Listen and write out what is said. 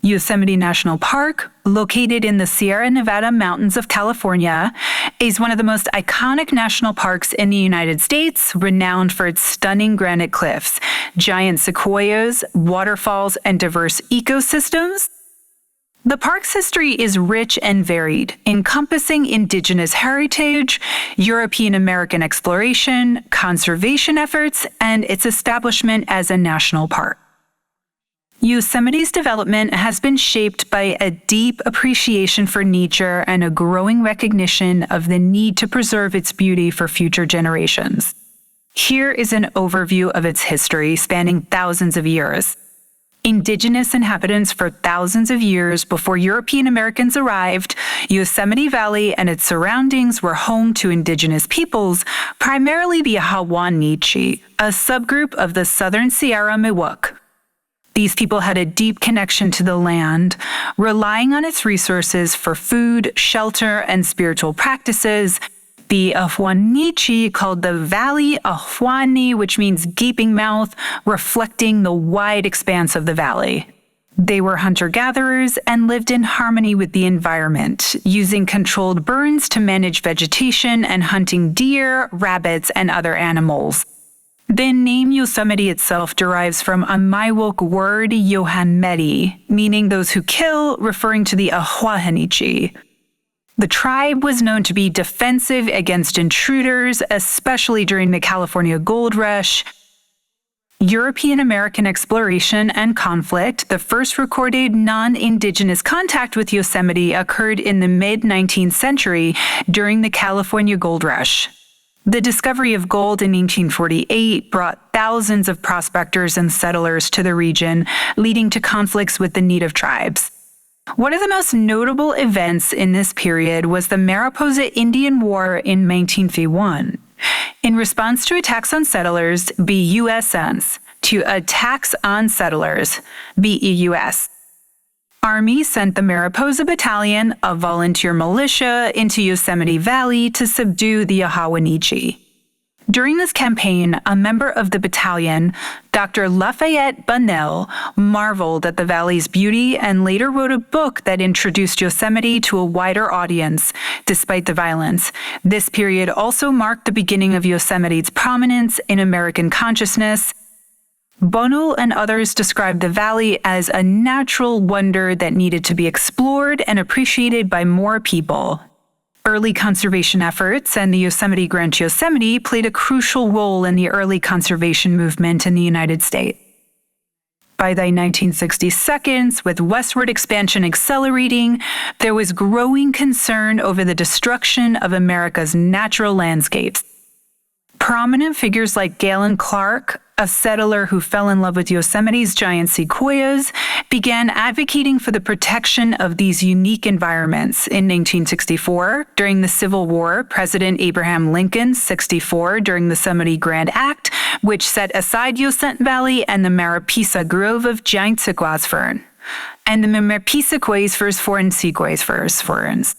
Yosemite National Park, located in the Sierra Nevada mountains of California, is one of the most iconic national parks in the United States, renowned for its stunning granite cliffs, giant sequoias, waterfalls, and diverse ecosystems. The park's history is rich and varied, encompassing indigenous heritage, European American exploration, conservation efforts, and its establishment as a national park. Yosemite's development has been shaped by a deep appreciation for nature and a growing recognition of the need to preserve its beauty for future generations. Here is an overview of its history spanning thousands of years. Indigenous inhabitants for thousands of years before European Americans arrived, Yosemite Valley and its surroundings were home to indigenous peoples, primarily the Ahwahnee, a subgroup of the Southern Sierra Miwok. These people had a deep connection to the land, relying on its resources for food, shelter, and spiritual practices. The Ahwahnee called the valley Ahwahnee, which means gaping mouth, reflecting the wide expanse of the valley. They were hunter-gatherers and lived in harmony with the environment, using controlled burns to manage vegetation and hunting deer, rabbits, and other animals. The name Yosemite itself derives from a Miwok word Yohanmeti, meaning those who kill, referring to the Ahwahnee. The tribe was known to be defensive against intruders, especially during the California Gold Rush. European American exploration and conflict, the first recorded non-indigenous contact with Yosemite occurred in the mid-19th century during the California Gold Rush. The discovery of gold in 1848 brought thousands of prospectors and settlers to the region, leading to conflicts with the native tribes. One of the most notable events in this period was the Mariposa Indian War in 1951. In response to attacks on settlers, BUSNs, to attacks on settlers, BEUS, Army sent the Mariposa Battalion, a volunteer militia, into Yosemite Valley to subdue the Ahwahnee. During this campaign, a member of the battalion, Dr. Lafayette Bunnell, marveled at the valley's beauty and later wrote a book that introduced Yosemite to a wider audience, despite the violence. This period also marked the beginning of Yosemite's prominence in American consciousness. Bunnell and others described the valley as a natural wonder that needed to be explored and appreciated by more people. Early conservation efforts and the Yosemite Grant Yosemite played a crucial role in the early conservation movement in the United States. By the 1960s, with westward expansion accelerating, there was growing concern over the destruction of America's natural landscapes. Prominent figures like Galen Clark, a settler who fell in love with Yosemite's giant sequoias, began advocating for the protection of these unique environments. In 1964, during the Civil War, President Abraham Lincoln, 64, during the Yosemite Grant Act, which set aside Yosemite Valley and the Mariposa Grove of giant sequoias fern, and the Mariposa first ferns.